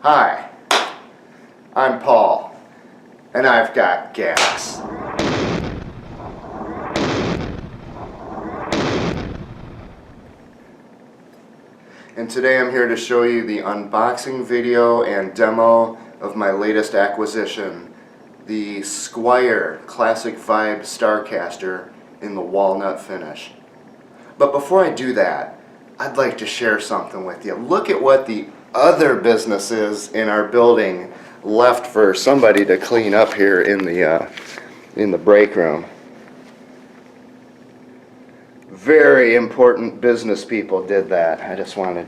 Hi, I'm Paul, and I've got gas. And today I'm here to show you the unboxing video and demo of my latest acquisition, the Squier Classic Vibe Starcaster in the walnut finish. But before I do that, I'd like to share something with you. Look at what the other businesses in our building left for somebody to clean up here in the break room. Very important business people did that. I just wanted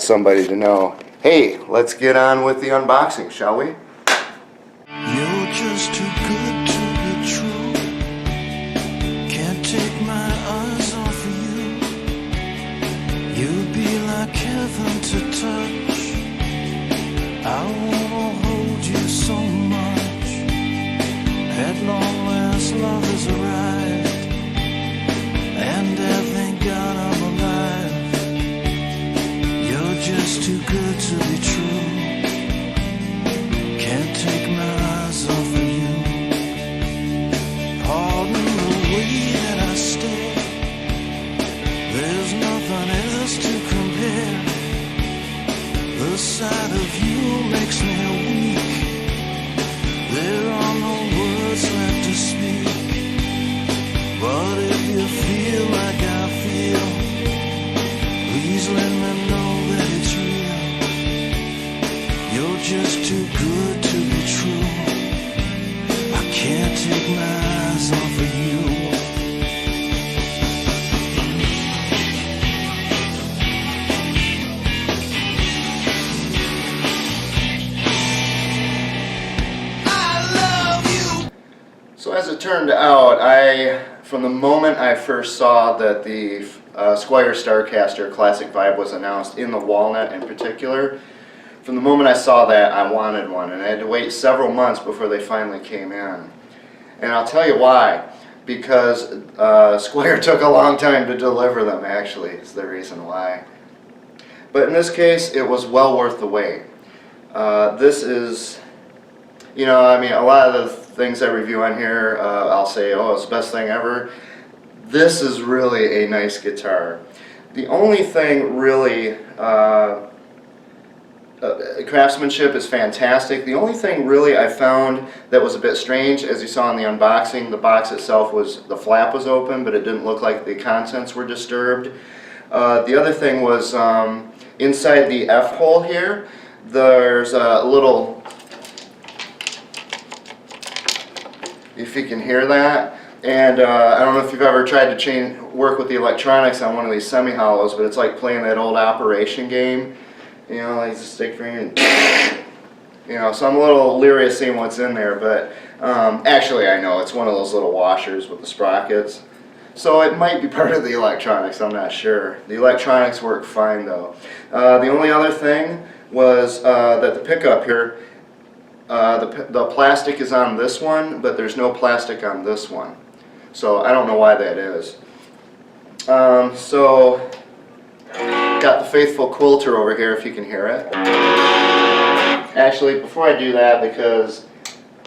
somebody to know, hey, let's get on with the unboxing, shall we? You're just too good to be true. Can't take my eyes off of you. You'd be like heaven to touch. I wanna hold you so much. At long last, love has arrived, and I thank God I'm alive. You're just too good to be true. Can't take my eyes off of you. Pardon the way that I stare. There's nothing else to compare. The sight of you makes me weak. There are no words left to speak. But if you feel like I feel, please let me know that it's real. You're just too good to be true. I can't take my eyes off of you. So as it turned out, from the moment I first saw that the Squier Starcaster Classic Vibe was announced, in the walnut in particular, from the moment I saw that, I wanted one, and I had to wait several months before they finally came in. And I'll tell you why. Because Squier took a long time to deliver them, actually, is the reason why. But in this case, it was well worth the wait. This is, you know, I mean, a lot of the things I review on here, I'll say, oh, it's the best thing ever. This is really a nice guitar. The only thing really, craftsmanship is fantastic. The only thing really I found that was a bit strange, as you saw in the unboxing, the box itself the flap was open, but it didn't look like the contents were disturbed. The other thing was inside the F hole here, there's a little, if you can hear that, and I don't know if you've ever tried to work with the electronics on one of these semi-hollows, but it's like playing that old Operation game. You know, like just stick finger and, you know, so I'm a little leery of seeing what's in there, but actually I know it's one of those little washers with the sprockets. So it might be part of the electronics, I'm not sure. The electronics work fine though. The only other thing was that the pickup here, the plastic is on this one, but there's no plastic on this one. So I don't know why that is. So got the faithful quilter over here, if you can hear it. Actually, before I do that, because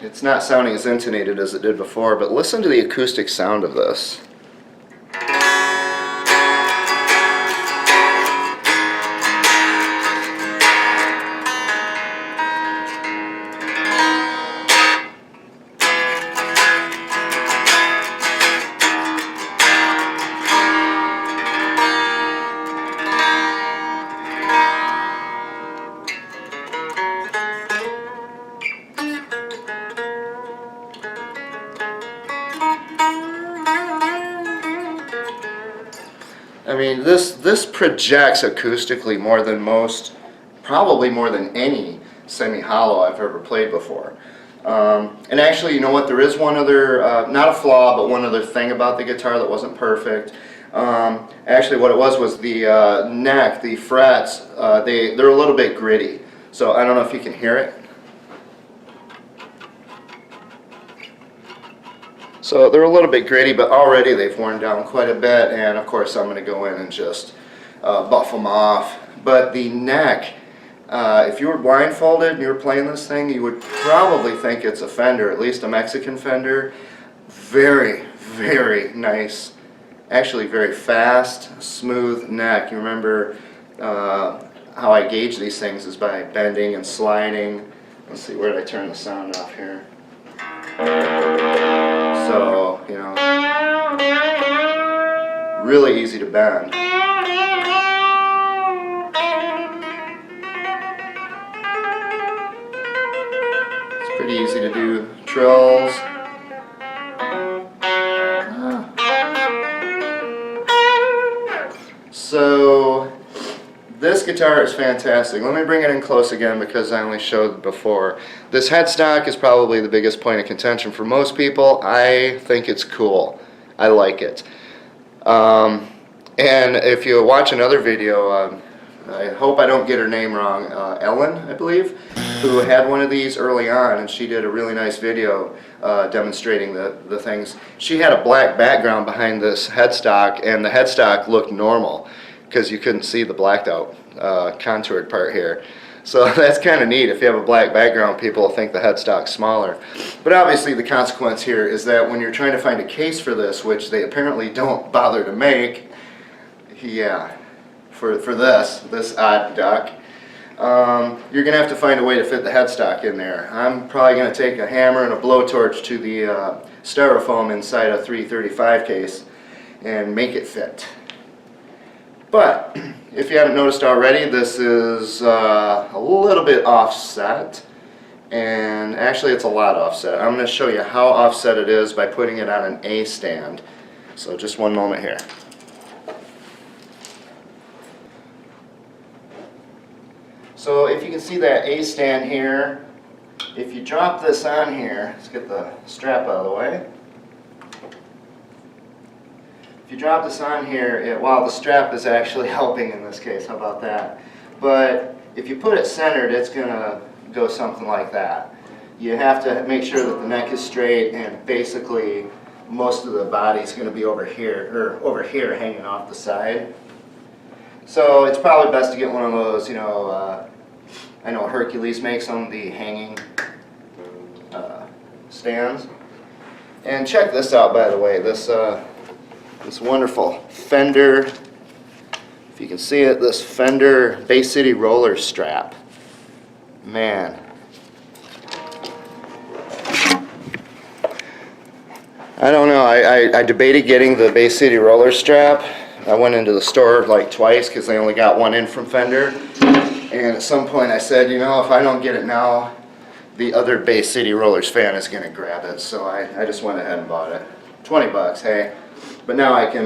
it's not sounding as intonated as it did before, but listen to the acoustic sound of this. I mean, this projects acoustically more than most, probably more than any semi-hollow I've ever played before. And actually, you know what, there is one other, not a flaw, but one other thing about the guitar that wasn't perfect. Actually what it was the neck, the frets, they're a little bit gritty. So I don't know if you can hear it. So they're a little bit gritty, but already they've worn down quite a bit, and of course I'm going to go in and just buff them off. but the neck, if you were blindfolded and you were playing this thing, you would probably think it's a Fender, at least a Mexican Fender. Very, very nice, actually very fast, smooth neck. You remember how I gauge these things is by bending and sliding. Let's see, where did I turn the sound off here? So, you know, really easy to bend. It's pretty easy to do trills. So this guitar is fantastic. Let me bring it in close again because I only showed before. This headstock is probably the biggest point of contention for most people. I think it's cool. I like it. And if you watch another video, I hope I don't get her name wrong, Ellen, I believe, who had one of these early on, and she did a really nice video demonstrating the things. She had a black background behind this headstock, and the headstock looked normal because you couldn't see the blacked out contoured part here. So that's kind of neat. If you have a black background, people will think the headstock's smaller. But obviously the consequence here is that when you're trying to find a case for this, which they apparently don't bother to make, yeah, for this odd duck, you're going to have to find a way to fit the headstock in there. I'm probably going to take a hammer and a blowtorch to the styrofoam inside a 335 case and make it fit. But if you haven't noticed already, this is a little bit offset, and actually it's a lot offset. I'm going to show you how offset it is by putting it on an A stand. So just one moment here. So if you can see that A stand here, if you drop this on here, let's get the strap out of the way. If you drop this on here, while the strap is actually helping in this case, how about that? But if you put it centered, it's going to go something like that. You have to make sure that the neck is straight, and basically most of the body is going to be over here hanging off the side. So it's probably best to get one of those, you know, I know Hercules makes them, the hanging stands. And check this out, by the way, this wonderful Fender, if you can see it, this Fender Bay City roller strap. Man. I don't know, I debated getting the Bay City roller strap. I went into the store like twice because they only got one in from Fender, and at some point I said, you know, if I don't get it now, the other Bay City Rollers fan is going to grab it, so I just went ahead and bought it. 20 bucks, hey. But now I can,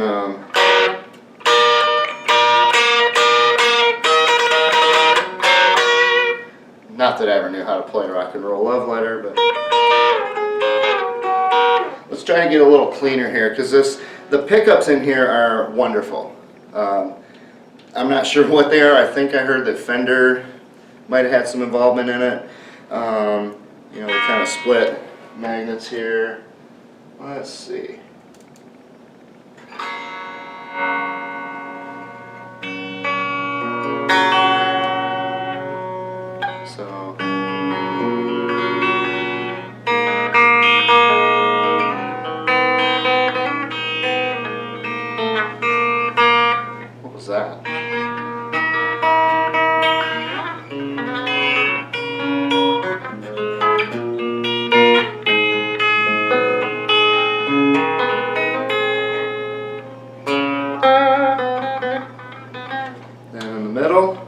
not that I ever knew how to play Rock and Roll Love Letter, but let's try to get a little cleaner here, because the pickups in here are wonderful. I'm not sure what they are. I think I heard that Fender might have had some involvement in it. You know, we kind of split magnets here. Let's see. So what was that? Then in the middle.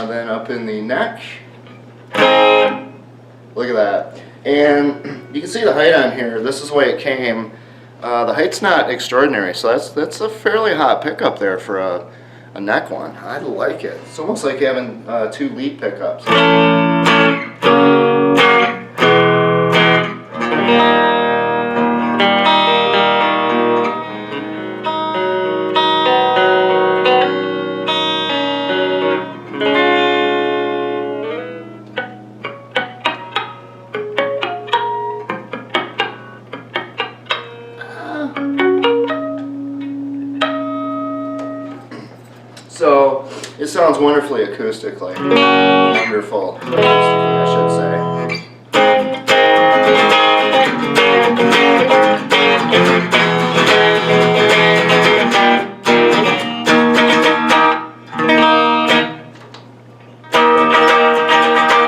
Then up in the neck. Look at that. And you can see the height on here. This is the way it came. The height's not extraordinary, so that's a fairly hot pickup there for a neck one. I like it. It's almost like having 2 lead pickups. So it sounds wonderfully acoustically. Wonderful acoustically, I should say.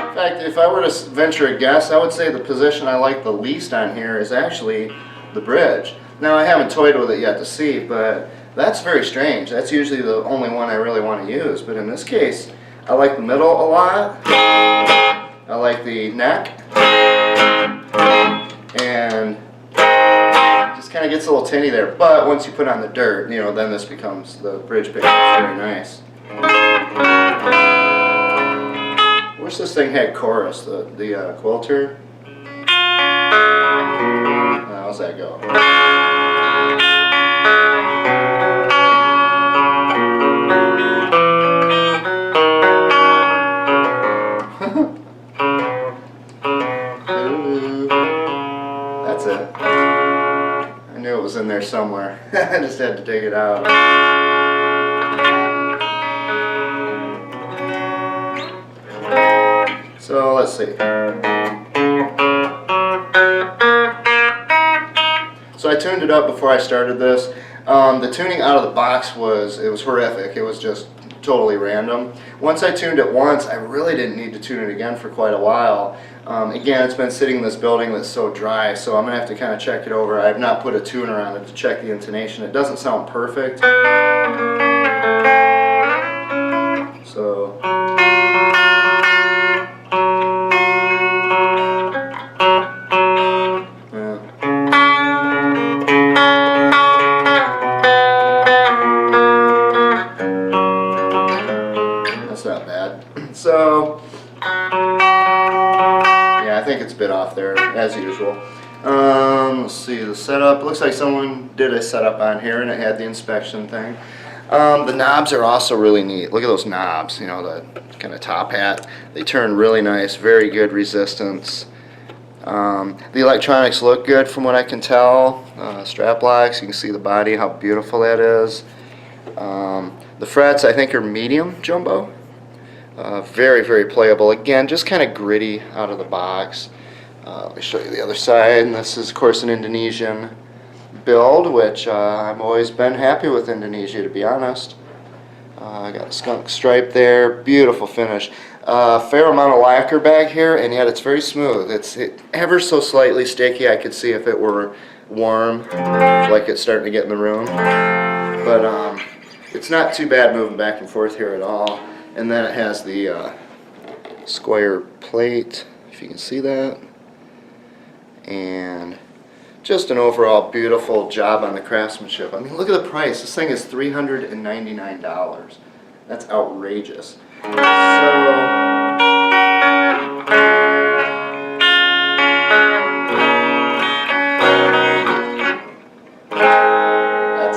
In fact, if I were to venture a guess, I would say the position I like the least on here is actually the bridge. Now, I haven't toyed with it yet to see, but that's very strange. That's usually the only one I really want to use, but in this case, I like the middle a lot. I like the neck, and just kind of gets a little tinny there. But once you put on the dirt, you know, then this becomes the bridge pickup. It's very nice. I wish this thing had chorus. The quilter. How's that go? That's it. I knew it was in there somewhere. I just had to dig it out. So let's see. So I tuned it up before I started this. The tuning out of the box it was horrific. It was just totally random. Once I tuned it once, I really didn't need to tune it again for quite a while. Again, it's been sitting in this building that's so dry, so I'm going to have to kind of check it over. I have not put a tuner on it to check the intonation. It doesn't sound perfect. So not bad. So yeah, I think it's a bit off there as usual. Let's see the setup. Looks like someone did a setup on here and it had the inspection thing. The knobs are also really neat. Look at those knobs, you know, the kind of top hat. They turn really nice, very good resistance. The electronics look good from what I can tell. Strap locks, you can see the body, how beautiful that is. The frets I think are medium jumbo. Very, very playable. Again, just kind of gritty out of the box. Let me show you the other side. And this is, of course, an Indonesian build, which I've always been happy with Indonesia, to be honest. I got a skunk stripe there. Beautiful finish. Fair amount of lacquer back here, and yet it's very smooth. It's ever so slightly sticky. I could see if it were warm, like it's starting to get in the room. But it's not too bad moving back and forth here at all. And then it has the Squier plate, if you can see that. And just an overall beautiful job on the craftsmanship. I mean, look at the price. This thing is $399. That's outrageous. That's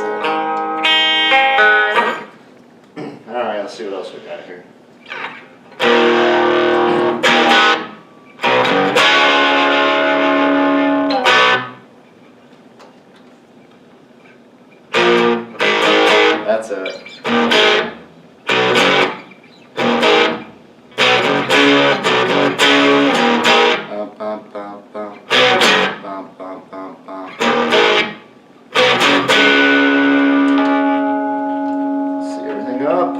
it. Alright, let's see what else we got here. That's it. See everything up.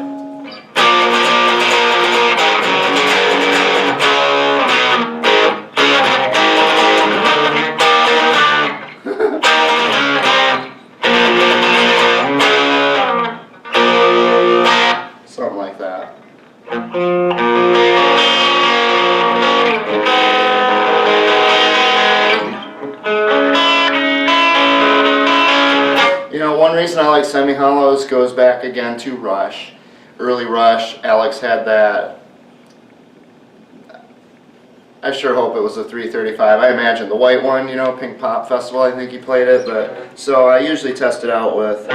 Something like that. You know, one reason I like semi-hollows goes back again to Rush. early Rush. Alex had that. I sure hope it was a 335. I imagine the white one, you know, Pink Pop Festival, I think he played it. But so I usually test it out with.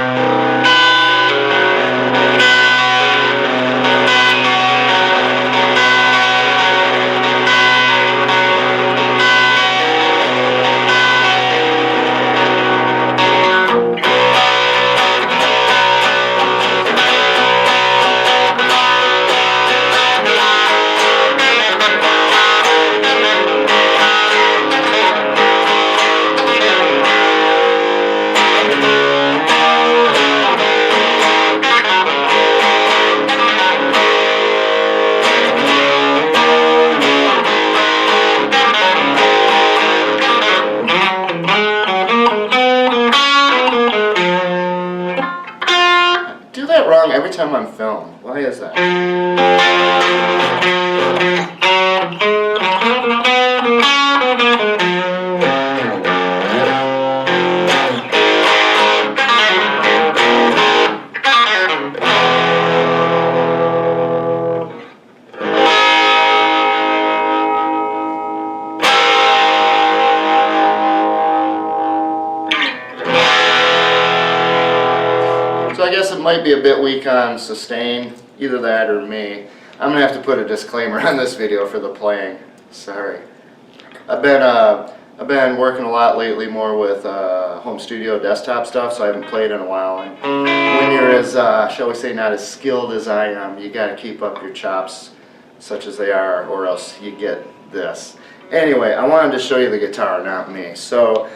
Do that wrong every time I'm filmed. Why is that? So I guess it might be a bit weak on sustain, either that or me. I'm gonna have to put a disclaimer on this video for the playing. Sorry. I've been working a lot lately, more with home studio desktop stuff, so I haven't played in a while. And when you're as, shall we say, not as skilled as I am, you gotta keep up your chops, such as they are, or else you get this. Anyway, I wanted to show you the guitar, not me. So.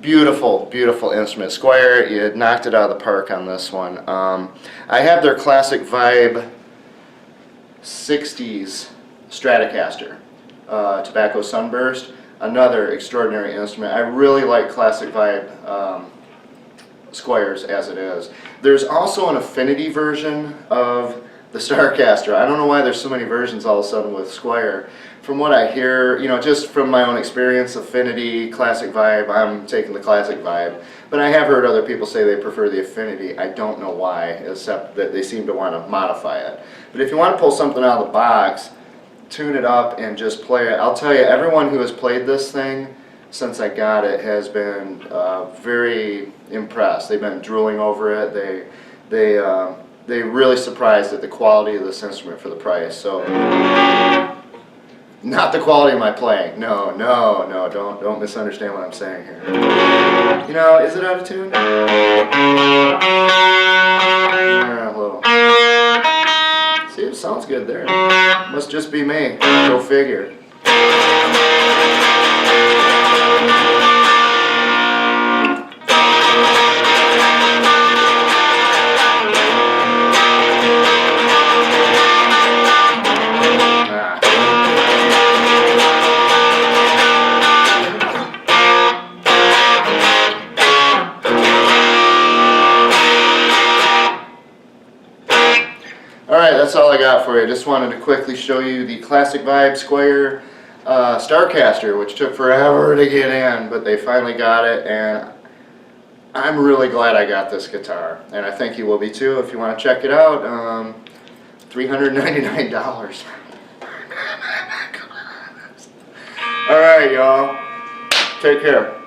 Beautiful, beautiful instrument. Squier, you knocked it out of the park on this one. I have their Classic Vibe 60s Stratocaster, Tobacco Sunburst, another extraordinary instrument. I really like Classic Vibe Squiers as it is. There's also an Affinity version of the Starcaster. I don't know why there's so many versions all of a sudden with Squier. From what I hear, you know, just from my own experience, Affinity, Classic Vibe, I'm taking the Classic Vibe. But I have heard other people say they prefer the Affinity. I don't know why, except that they seem to want to modify it. But if you want to pull something out of the box, tune it up and just play it. I'll tell you, everyone who has played this thing since I got it has been very impressed. They've been drooling over it. They're really surprised at the quality of this instrument for the price. So. Not the quality of my playing. No, don't misunderstand what I'm saying here. You know, is it out of tune? Yeah, a little. See, it sounds good there. Must just be me. Go figure. Alright, that's all I got for you. Just wanted to quickly show you the Classic Vibe Squier Starcaster, which took forever to get in, but they finally got it, and I'm really glad I got this guitar. And I think you will be too if you want to check it out. $399. Alright, y'all. Take care.